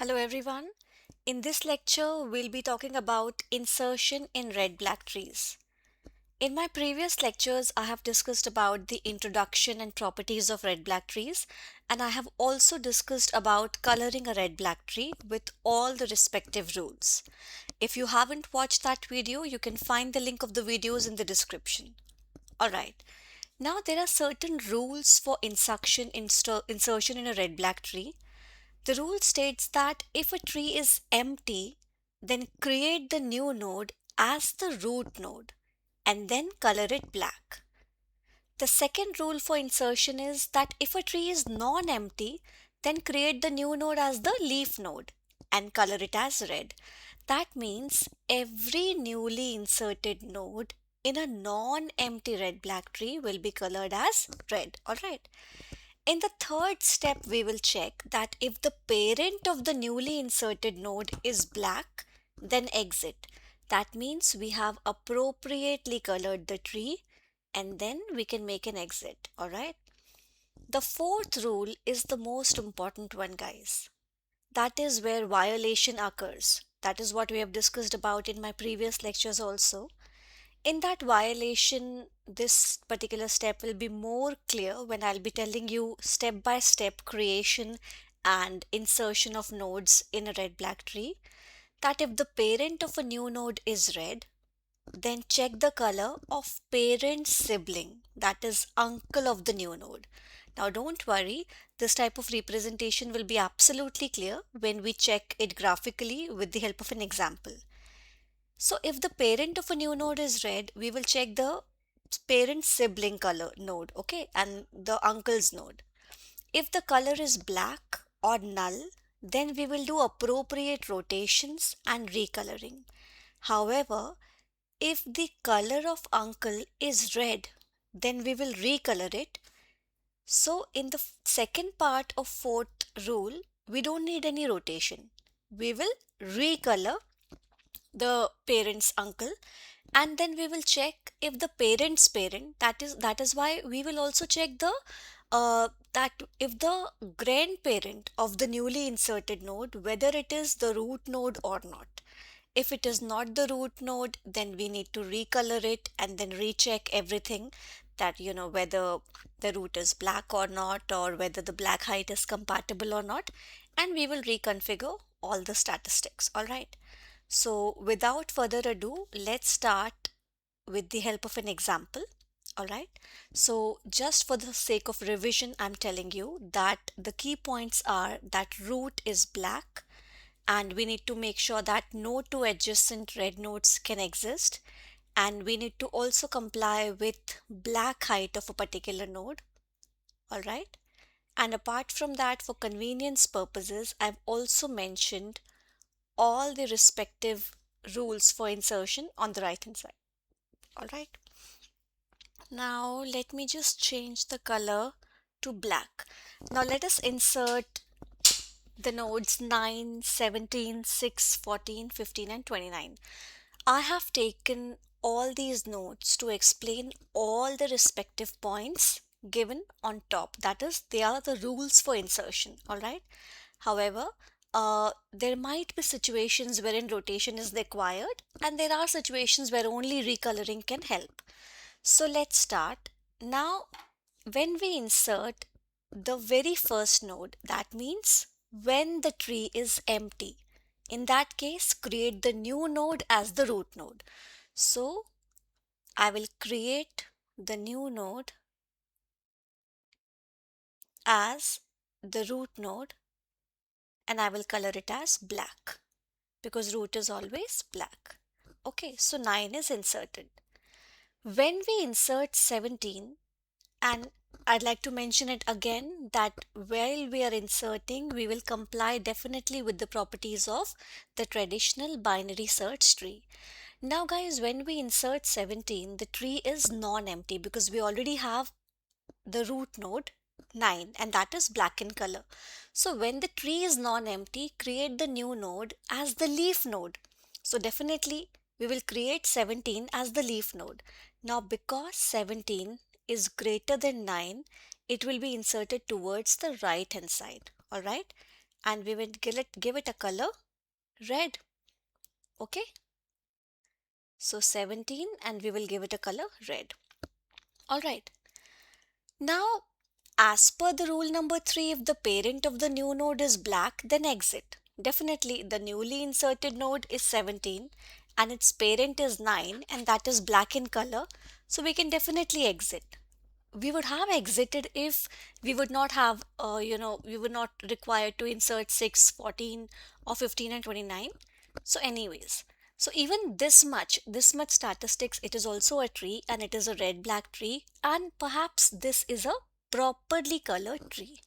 Hello everyone. In this lecture, we'll be talking about insertion in red-black trees. In my previous lectures, I have discussed about the introduction and properties of red-black trees, and I have also discussed about coloring a red-black tree with all the respective rules. If you haven't watched that video, you can find the link of the videos in the description. Alright, now there are certain rules for insertion in a red-black tree. The rule states that if a tree is empty, then create the new node as the root node and then color it black. The second rule for insertion is that if a tree is non-empty, then create the new node as the leaf node and color it as red. That means every newly inserted node in a non-empty red-black tree will be colored as red. Alright. In the third step, we will check that if the parent of the newly inserted node is black, then exit. That means we have appropriately colored the tree and then we can make an exit. Alright. The fourth rule is the most important one, guys. That is where violation occurs. That is what we have discussed about in my previous lectures also. In that violation, this particular step will be more clear when I'll be telling you step by step creation and insertion of nodes in a red-black tree. That if the parent of a new node is red, then check the color of parent sibling, that is uncle of the new node. Now don't worry, this type of representation will be absolutely clear when we check it graphically with the help of an example. So if the parent of a new node is red, we will check the parent sibling color node, okay, and the uncle's node. If the color is black or null, then we will do appropriate rotations and recoloring. However, if the color of uncle is red, then we will recolor it. So in the second part of fourth rule, we don't need any rotation. We will recolor the parent's uncle, and then we will check if the parent's parent, that is why we will also check the that if the grandparent of the newly inserted node, whether it is the root node or not. If it is not the root node, then we need to recolor it and then recheck everything, that whether the root is black or not, or whether the black height is compatible or not, and we will reconfigure all the statistics. All right. So without further ado, let's start with the help of an example. All right. So just for the sake of revision, I'm telling you that the key points are that root is black, and we need to make sure that no two adjacent red nodes can exist, and we need to also comply with black height of a particular node. All right. And apart from that, for convenience purposes, I've also mentioned all the respective rules for insertion on the right hand side. All right. Now let me just change the color to black. Now let us insert the nodes 9, 17, 6, 14, 15 and 29. I have taken all these nodes to explain all the respective points given on top. That is, they are the rules for insertion. All right. However, there might be situations wherein rotation is required, and there are situations where only recoloring can help. So let's start. Now, when we insert the very first node, that means when the tree is empty. In that case, create the new node as the root node. So I will create the new node as the root node, and I will color it as black because root is always black. Okay, so 9 is inserted. When we insert 17, and I'd like to mention it again that while we are inserting, we will comply definitely with the properties of the traditional binary search tree. Now guys, when we insert 17, the tree is non-empty because we already have the root node 9, and that is black in color. So when the tree is non-empty, create the new node as the leaf node. So definitely we will create 17 as the leaf node. Now because 17 is greater than 9, it will be inserted towards the right hand side. Alright. and we will give it a color red. Okay, so 17 and we will give it a color red. All right. Now, as per the rule number 3, if the parent of the new node is black, then exit. Definitely, the newly inserted node is 17 and its parent is 9 and that is black in color. So we can definitely exit. We would have exited if we would not have, we were not required to insert 6, 14, or 15 and 29. So anyways, so even this much statistics, it is also a tree and it is a red black tree and perhaps this is a properly colored tree.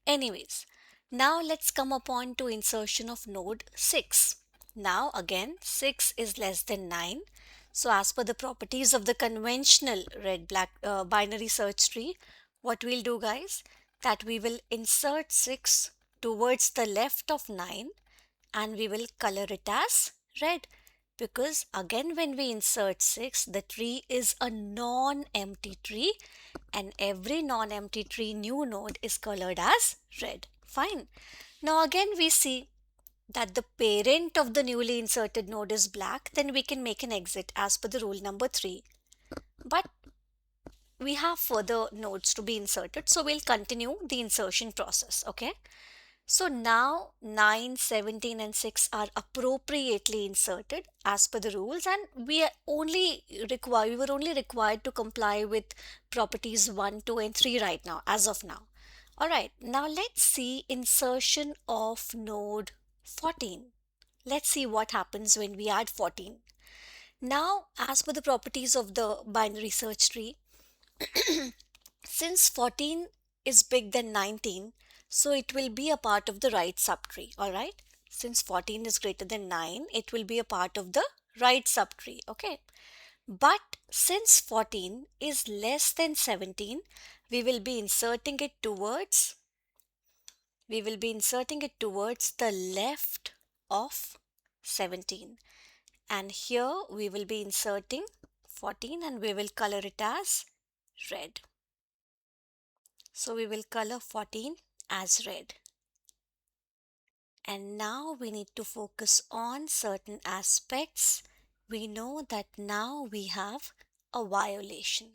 Anyways, now let's come upon to insertion of node 6. Now again 6 is less than 9. So as per the properties of the conventional red black binary search tree, what we'll do guys, that we will insert 6 towards the left of 9 and we will color it as red, because again when we insert 6, the tree is a non-empty tree and every non-empty tree new node is colored as red. Fine. Now again we see that the parent of the newly inserted node is black, then we can make an exit as per the rule number 3. But we have further nodes to be inserted, so we'll continue the insertion process. Okay. So now 9, 17 and 6 are appropriately inserted as per the rules, and we were only required to comply with properties 1, 2 and 3 right now, as of now. Alright, now let's see insertion of node 14. Let's see what happens when we add 14. Now, as per the properties of the binary search tree, since 14 is big than 19, so it will be a part of the right subtree, alright? Since 14 is greater than 9, it will be a part of the right subtree, okay? But since 14 is less than 17, we will be inserting it towards the left of 17. And here we will be inserting 14 and we will color it as red. So we will color 14 as red. And now we need to focus on certain aspects. We know that now we have a violation.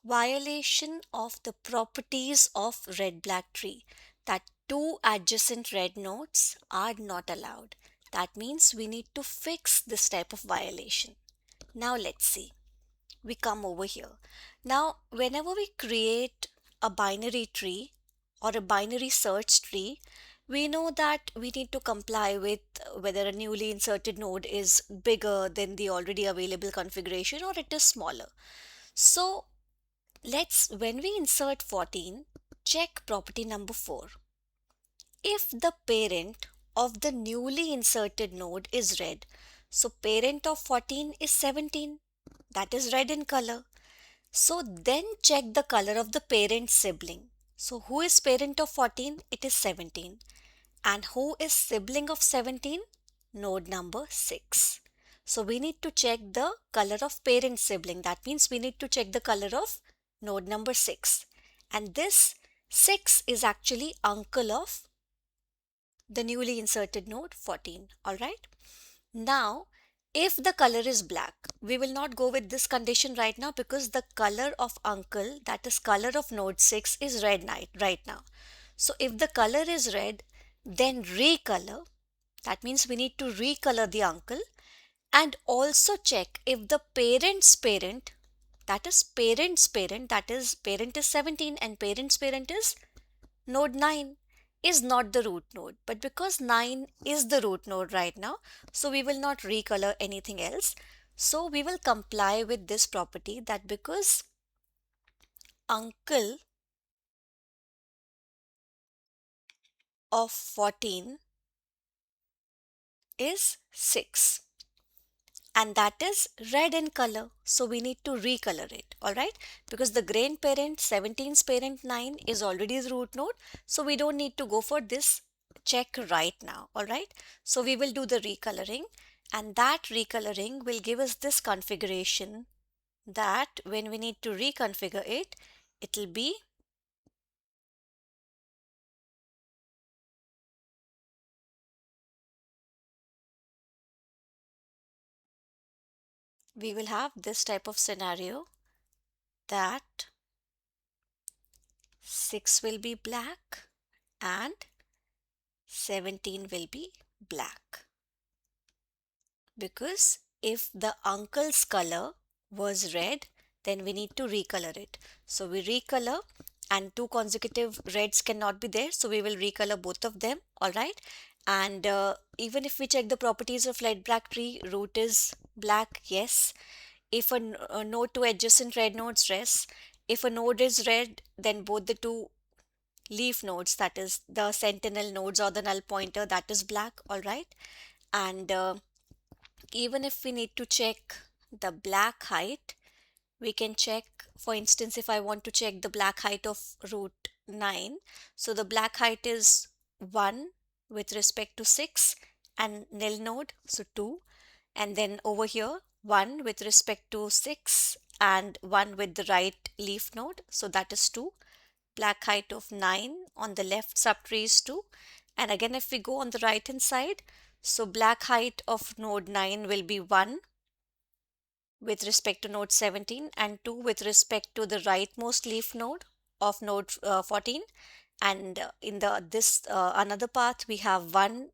Violation of the properties of red black tree, that two adjacent red nodes are not allowed. That means we need to fix this type of violation. Now let's see. We come over here. Now, whenever we create a binary tree or a binary search tree, we know that we need to comply with whether a newly inserted node is bigger than the already available configuration or it is smaller. So, when we insert 14, check property number 4. If the parent of the newly inserted node is red, so parent of 14 is 17, that is red in color. So then check the color of the parent sibling. So who is parent of 14? It is 17. And who is sibling of 17? Node number 6. So we need to check the color of parent sibling. That means we need to check the color of node number 6. And this 6 is actually uncle of the newly inserted node 14. Alright. Now, if the color is black, we will not go with this condition right now because the color of uncle, that is color of node 6, is red right now. So if the color is red, then recolor. That means we need to recolor the uncle and also check if the parent's parent, that is parent's parent, that is parent is 17 and parent's parent is node 9, is not the root node. But because 9 is the root node right now, so we will not recolor anything else. So we will comply with this property that because uncle of 14 is 6 and that is red in color, so we need to recolor it, alright? Because the grandparent 17's parent 9 is already the root node, so we don't need to go for this check right now, alright? So we will do the recoloring, and that recoloring will give us this configuration that when we need to reconfigure it, it will be we will have this type of scenario that 6 will be black and 17 will be black. Because if the uncle's color was red, then we need to recolor it. So we recolor, and two consecutive reds cannot be there, so we will recolor both of them. All right. And even if we check the properties of red black tree, root is black, yes. If a node to adjacent red nodes, yes. If a node is red, then both the two leaf nodes, that is the sentinel nodes or the null pointer, that is black. All right. And even if we need to check the black height, we can check, for instance, if I want to check the black height of root 9, so the black height is 1 with respect to 6 and nil node, so 2, and then over here 1 with respect to 6 and 1 with the right leaf node, so that is 2. Black height of 9 on the left subtree is 2, and again if we go on the right hand side, so black height of node 9 will be 1 with respect to node 17 and 2 with respect to the rightmost leaf node of node 14. And in the this another path, we have one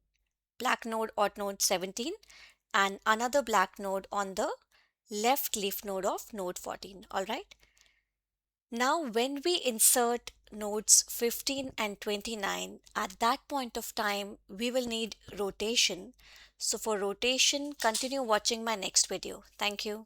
black node at node 17 and another black node on the left leaf node of node 14. All right. Now, when we insert nodes 15 and 29, at that point of time, we will need rotation. So for rotation, continue watching my next video. Thank you.